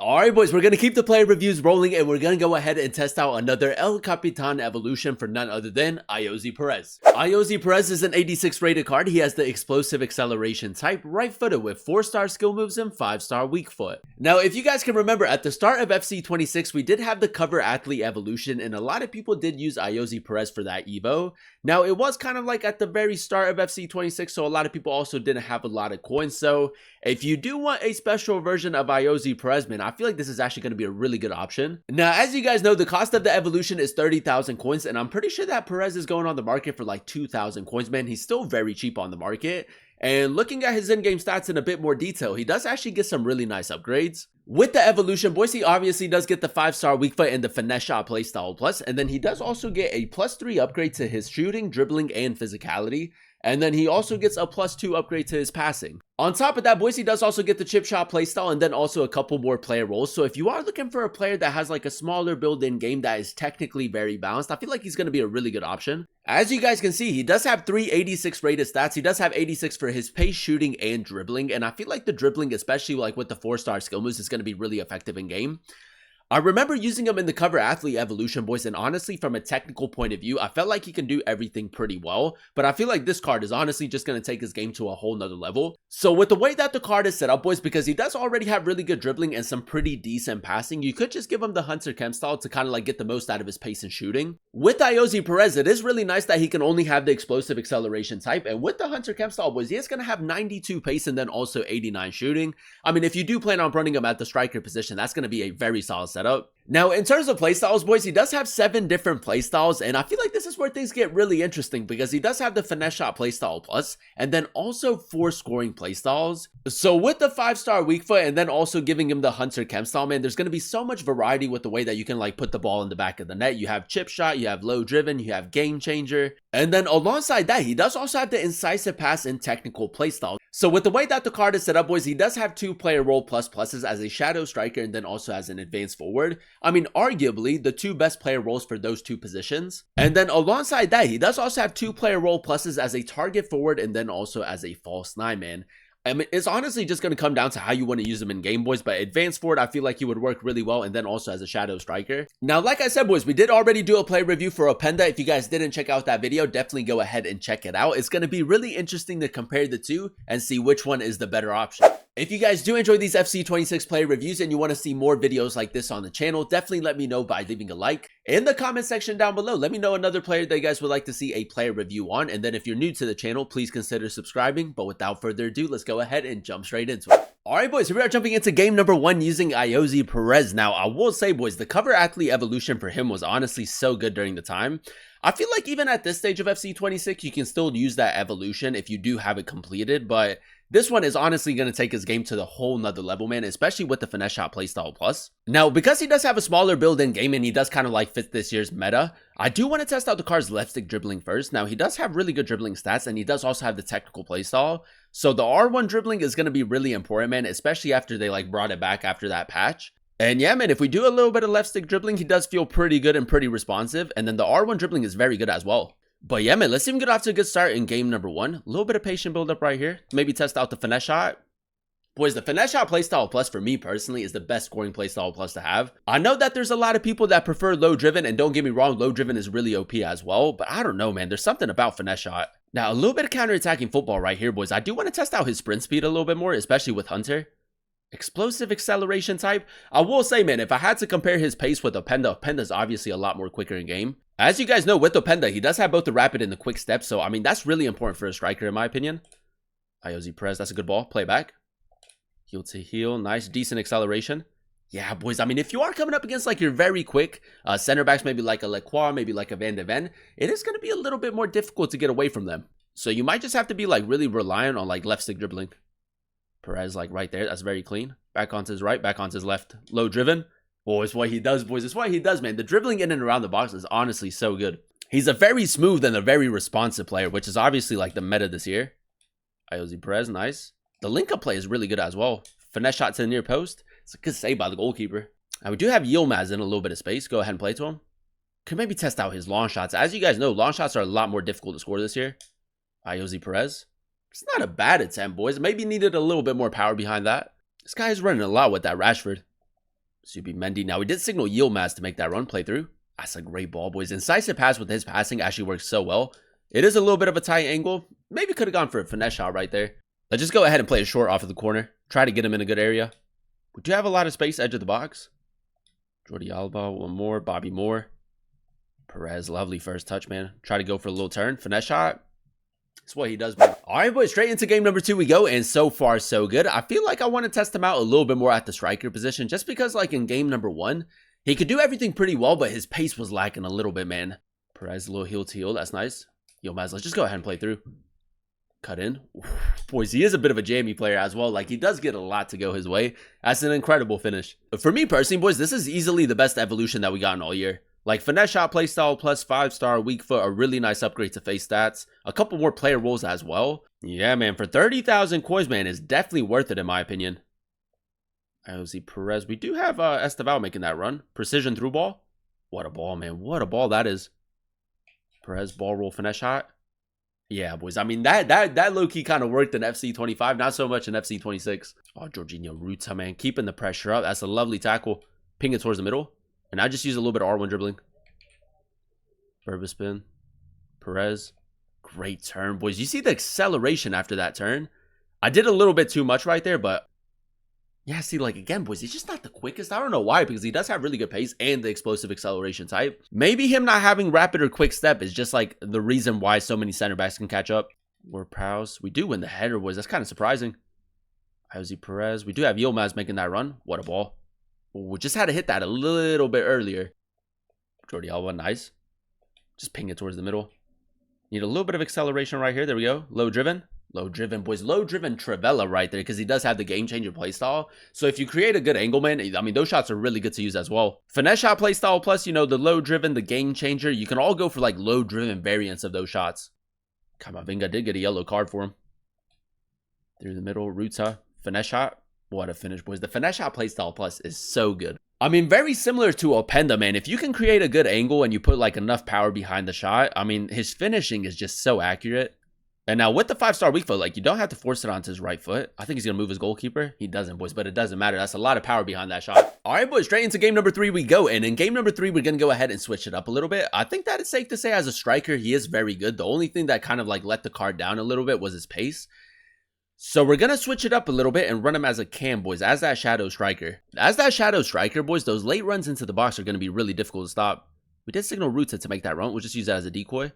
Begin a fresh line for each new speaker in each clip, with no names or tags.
Alright boys, we're going to keep the player reviews rolling and we're going to go ahead and test out another El Capitan Evolution for none other than Ayoze Perez. Ayoze Perez is an 86 rated card. He has the explosive acceleration type, right footed with 4-star skill moves and 5-star weak foot. Now if you guys can remember, at the start of FC26 we did have the cover athlete evolution and a lot of people did use Ayoze Perez for that Evo. Now it was kind of like at the very start of FC26, so a lot of people also didn't have a lot of coins. So if you do want a special version of Ayoze Perez, man, I feel like this is actually going to be a really good option. Now, as you guys know, the cost of the evolution is 30,000 coins, and I'm pretty sure that Perez is going on the market for like 2,000 coins, man. He's still very cheap on the market. And looking at his in-game stats in a bit more detail, he does actually get some really nice upgrades. With the evolution, boys, he obviously does get the 5-star weak foot and the finesse shot playstyle plus, and then he does also get a +3 upgrade to his shooting, dribbling, and physicality. And then he also gets a +2 upgrade to his passing. On top of that, boys, he does also get the chip shot playstyle and then also a couple more player roles. So if you are looking for a player that has like a smaller build in game that is technically very balanced, I feel like he's going to be a really good option. As you guys can see, he does have 3 86 rated stats. He does have 86 for his pace, shooting, and dribbling. And I feel like the dribbling, especially like with the 4-star skill moves, is going to be really effective in game. I remember using him in the cover athlete evolution, boys, and honestly from a technical point of view, I felt like he can do everything pretty well, but I feel like this card is honestly just going to take his game to a whole nother level. So with the way that the card is set up, boys, because he does already have really good dribbling and some pretty decent passing, you could just give him the Hunter Chem style to kind of like get the most out of his pace and shooting. With Ayoze Perez, it is really nice that he can only have the explosive acceleration type, and with the Hunter Chem style, boys, he is going to have 92 pace and then also 89 shooting. I mean, if you do plan on running him at the striker position, that's going to be a very solid setup. Now, in terms of playstyles, boys, he does have 7 different playstyles, and I feel like this is where things get really interesting because he does have the finesse shot playstyle plus, and then also 4 scoring playstyles. So with the 5-star weak foot and then also giving him the Hunter Chem style, man, there's going to be so much variety with the way that you can like put the ball in the back of the net. You have chip shot, you have low driven, you have game changer, and then alongside that, he does also have the incisive pass and technical playstyle. So with the way that the card is set up, boys, he does have 2 player role pluses as a shadow striker and then also as an advanced forward. I mean, arguably the 2 best player roles for those 2 positions. And then alongside that, he does also have 2 player role pluses as a target forward and then also as a false 9 man. I mean, it's honestly just going to come down to how you want to use them in game, boys, but advanced forward, I feel like he would work really well, and then also as a shadow striker. Now, like I said, boys, we did already do a play review for Openda. If you guys didn't check out that video, definitely go ahead and check it out. It's going to be really interesting to compare the two and see which one is the better option. If you guys do enjoy these FC26 player reviews and you want to see more videos like this on the channel, definitely let me know by leaving a like. In the comment section down below, let me know another player that you guys would like to see a player review on. And then if you're new to the channel, please consider subscribing. But without further ado, let's go ahead and jump straight into it. Alright boys, here we are jumping into game number 1 using Ayoze Perez. Now, I will say, boys, the cover athlete evolution for him was honestly so good during the time. I feel like even at this stage of FC26, you can still use that evolution if you do have it completed, but this one is honestly going to take his game to the whole nother level, man, especially with the finesse shot playstyle plus. Now, because he does have a smaller build in game and he does kind of like fit this year's meta, I do want to test out the card's left stick dribbling first. Now, he does have really good dribbling stats and he does also have the technical playstyle. So the R1 dribbling is going to be really important, man, especially after they like brought it back after that patch. And yeah, man, if we do a little bit of left stick dribbling, he does feel pretty good and pretty responsive. And then the R1 dribbling is very good as well. But yeah, man, let's even get off to a good start in game number 1. A little bit of patient build up right here. Maybe test out the finesse shot. Boys, the finesse shot playstyle plus for me personally is the best scoring playstyle plus to have. I know that there's a lot of people that prefer low driven, and don't get me wrong, low driven is really OP as well. But I don't know, man, there's something about finesse shot. Now, a little bit of counter-attacking football right here, boys. I do want to test out his sprint speed a little bit more, especially with Hunter. Explosive acceleration type. I will say, man, if I had to compare his pace with Openda, Openda's obviously a lot more quicker in game. As you guys know, with Openda, he does have both the rapid and the quick step. So, I mean, that's really important for a striker, in my opinion. Ayoze Perez, that's a good ball. Play back. Heel to heel. Nice, decent acceleration. Yeah, boys, I mean, if you are coming up against, like, your very quick center backs, maybe like a Lecroix, maybe like a Van de Ven, it is going to be a little bit more difficult to get away from them. So, you might just have to be, like, really reliant on, like, left stick dribbling. Perez, like, right there. That's very clean. Back onto his right, back onto his left. Low driven. Oh, it's what he does, boys. It's what he does, man. The dribbling in and around the box is honestly so good. He's a very smooth and a very responsive player, which is obviously like the meta this year. Ayoze Perez, nice. The link-up play is really good as well. Finesse shot to the near post. It's a good save by the goalkeeper. Now, we do have Yilmaz in a little bit of space. Go ahead and play to him. Could maybe test out his long shots. As you guys know, long shots are a lot more difficult to score this year. Ayoze Perez. It's not a bad attempt, boys. Maybe needed a little bit more power behind that. This guy is running a lot with that Rashford. Mendy. Now, we did signal Yilmaz to make that run play through. That's a great ball, boys. Incisive pass with his passing actually works so well. It is a little bit of a tight angle. Maybe could have gone for a finesse shot right there. Let's just go ahead and play it short off of the corner. Try to get him in a good area. We do have a lot of space edge of the box. Jordi Alba, one more. Bobby Moore. Perez, lovely first touch, man. Try to go for a little turn. Finesse shot. That's what he does, man. All right, boys, straight into game number 2 we go, and so far, so good. I feel like I want to test him out a little bit more at the striker position, just because, like, in game number 1, he could do everything pretty well, but his pace was lacking a little bit, man. Perez, a little heel to heel. That's nice. Yilmaz, let's just go ahead and play through. Cut in. Oof, boys, he is a bit of a jammy player as well. Like, he does get a lot to go his way. That's an incredible finish. For me personally, boys, this is easily the best evolution that we gotten all year. Like, finesse shot playstyle plus 5-star weak foot, a really nice upgrade to face stats. A couple more player roles as well. Yeah, man, for 30,000 coins, man, is definitely worth it in my opinion. Ayoze Perez. We do have Esteval making that run. Precision through ball. What a ball, man. What a ball that is. Perez ball roll finesse shot. Yeah, boys. I mean, that low-key kind of worked in FC 25. Not so much in FC 26. Oh, Jorginho Ruta, man. Keeping the pressure up. That's a lovely tackle. Ping it towards the middle. And I just use a little bit of R1 dribbling. Verba spin. Perez. Great turn, boys. You see the acceleration after that turn? I did a little bit too much right there, but... yeah, see, like, again, boys, he's just not the quickest. I don't know why, because he does have really good pace and the explosive acceleration type. Maybe him not having rapid or quick step is just, like, the reason why so many center backs can catch up. We're Prowse. We do win the header, boys. That's kind of surprising. Ayoze Perez. We do have Yilmaz making that run. What a ball. We just had to hit that a little bit earlier. Jordi Alba, nice. Just ping it towards the middle. Need a little bit of acceleration right here. There we go. Low driven. Low driven, boys. Low driven Travella right there because he does have the game changer playstyle. So if you create a good angle, man, I mean, those shots are really good to use as well. Finesse shot playstyle plus, you know, the low driven, the game changer. You can all go for like low driven variants of those shots. Kamavinga did get a yellow card for him. Through the middle, Ruta. Finesse shot. What a finish, boys. The finesse shot playstyle plus is so good. I mean, very similar to Openda, man. If you can create a good angle and you put like enough power behind the shot, I mean, his finishing is just so accurate. And now with the 5-star weak foot, like, you don't have to force it onto his right foot. I think he's going to move his goalkeeper. He doesn't, boys, but it doesn't matter. That's a lot of power behind that shot. All right, boys, straight into game number 3 we go. And in game number 3, we're going to go ahead and switch it up a little bit. I think that it's safe to say as a striker, he is very good. The only thing that kind of like let the card down a little bit was his pace. So we're going to switch it up a little bit and run him as a cam, boys, as that shadow striker. As that shadow striker, boys, those late runs into the box are going to be really difficult to stop. We did signal Ruta to make that run. We'll just use that as a decoy.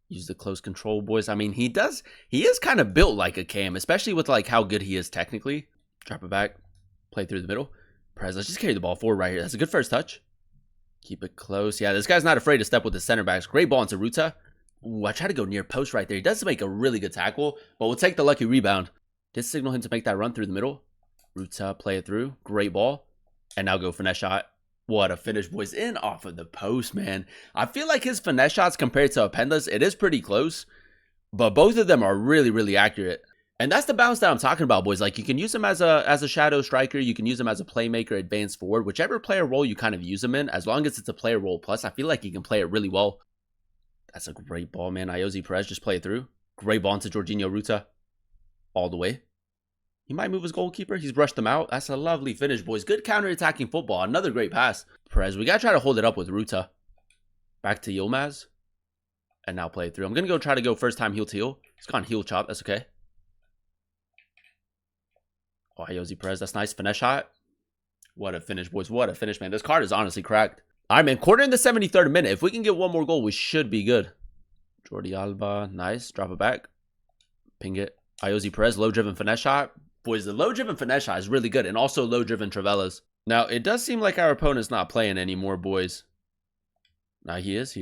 Use the close control, boys. I mean, he is kind of built like a cam, especially with like how good he is technically. Drop it back. Play through the middle. Perez, let's just carry the ball forward right here. That's a good first touch. Keep it close. Yeah, this guy's not afraid to step with the center backs. Great ball into Ruta. Ooh, I try to go near post right there. He does make a really good tackle, but we'll take the lucky rebound. Did signal him to make that run through the middle. Ruta, play it through. Great ball. And now go finesse shot. What a finish, boys. In off of the post, man. I feel like his finesse shots compared to Openda's, it is pretty close. But both of them are really, really accurate. And that's the balance that I'm talking about, boys. Like, you can use him as a shadow striker. You can use him as a playmaker, advanced forward. Whichever player role you kind of use him in, as long as it's a player role plus, I feel like he can play it really well. That's a great ball, man. Ayoze Perez, just play it through. Great ball into Jorginho Ruta. All the way. He might move his goalkeeper. He's brushed them out. That's a lovely finish, boys. Good counter-attacking football. Another great pass. Perez, we got to try to hold it up with Ruta. Back to Yilmaz. And now play it through. I'm going to try to go first time heel to heel. It's gone heel chop. That's okay. Oh, Ayoze Perez. That's nice. Finesse shot. What a finish, boys. What a finish, man. This card is honestly cracked. All right, man. Quarter in the 73rd minute. If we can get one more goal, we should be good. Jordi Alba. Nice. Drop it back. Ping it. Ayoze Perez. Low-driven finesse shot. Boys, the low-driven finesse shot is really good, and also low-driven Travellas. Now, it does seem like our opponent's not playing anymore, boys. Now, he is.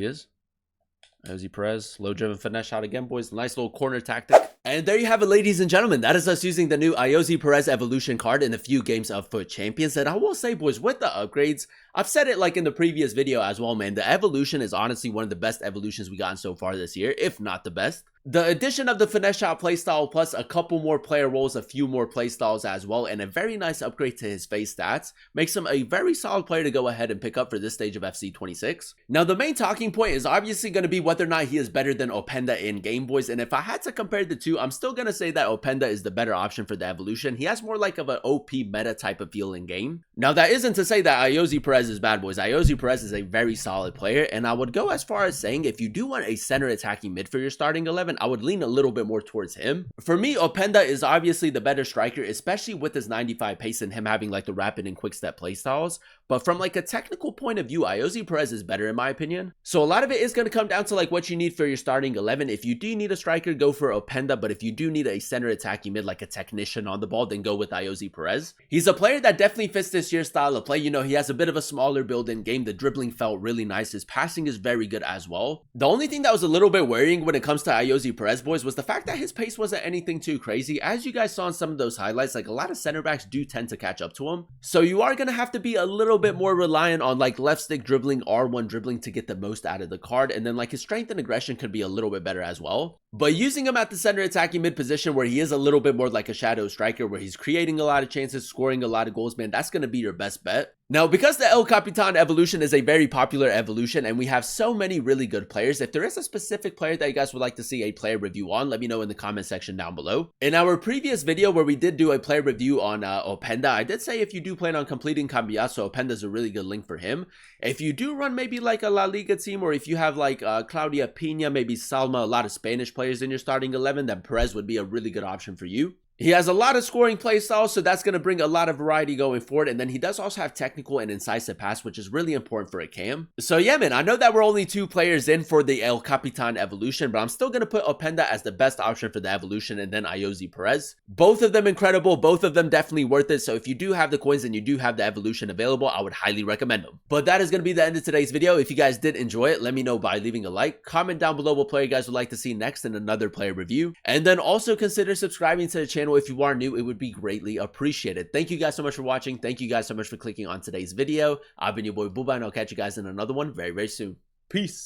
Ayoze Perez, low-driven finesse shot again, boys. Nice little corner tactic. And there you have it, ladies and gentlemen. That is us using the new Ayoze Perez Evolution card in a few games of Foot Champions. And I will say, boys, with the upgrades, I've said it like in the previous video as well, man. The Evolution is honestly one of the best evolutions we gotten so far this year, if not the best. The addition of the finesse shot playstyle plus a couple more player roles, a few more playstyles as well, and a very nice upgrade to his face stats makes him a very solid player to go ahead and pick up for this stage of FC 26. Now the main talking point is obviously going to be whether or not he is better than Openda in game, boys, and if I had to compare the two, I'm still going to say that Openda is the better option for the evolution. He has more like of an OP meta type of feel in game. Now that isn't to say that Ayoze Perez is bad, boys. Ayoze Perez is a very solid player, and I would go as far as saying if you do want a center attacking mid for your starting 11, I would lean a little bit more towards him. For me, Openda is obviously the better striker, especially with his 95 pace and him having like the rapid and quick step playstyles. But from like a technical point of view, Ayoze Perez is better in my opinion. So a lot of it is going to come down to like what you need for your starting 11. If you do need a striker, go for Openda. But if you do need a center attacking mid, like a technician on the ball, then go with Ayoze Perez. He's a player that definitely fits this year's style of play. You know, he has a bit of a smaller build in game. The dribbling felt really nice. His passing is very good as well. The only thing that was a little bit worrying when it comes to Ayoze Perez, boys, was the fact that his pace wasn't anything too crazy. As you guys saw in some of those highlights, like a lot of center backs do tend to catch up to him. So you are going to have to be a little bit more reliant on like left stick dribbling, R1 dribbling to get the most out of the card. And then like his strength and aggression could be a little bit better as well. But using him at the center attacking mid position where he is a little bit more like a shadow striker, where he's creating a lot of chances, scoring a lot of goals, man, that's going to be your best bet. Now, because the El Capitan evolution is a very popular evolution and we have so many really good players, if there is a specific player that you guys would like to see a player review on, let me know in the comment section down below. In our previous video where we did do a player review on Openda, I did say if you do plan on completing Cambiasso, Openda is a really good link for him. If you do run maybe like a La Liga team, or if you have like Claudia Pina, maybe Salma, a lot of Spanish players in your starting 11, then Perez would be a really good option for you. He has a lot of scoring play styles, so that's going to bring a lot of variety going forward. And then he does also have technical and incisive pass, which is really important for a cam. So yeah, man, I know that we're only 2 players in for the El Capitan evolution, but I'm still going to put Openda as the best option for the evolution, and then Ayoze Perez. Both of them incredible, both of them definitely worth it. So if you do have the coins and you do have the evolution available, I would highly recommend them. But that is going to be the end of today's video. If you guys did enjoy it, let me know by leaving a like. Comment down below what player you guys would like to see next in another player review. And then also consider subscribing to the channel if you are new. It would be greatly appreciated. Thank you guys so much for watching. Thank you guys so much for clicking on today's video. I've been your boy Booba, and I'll catch you guys in another one very, very soon. Peace.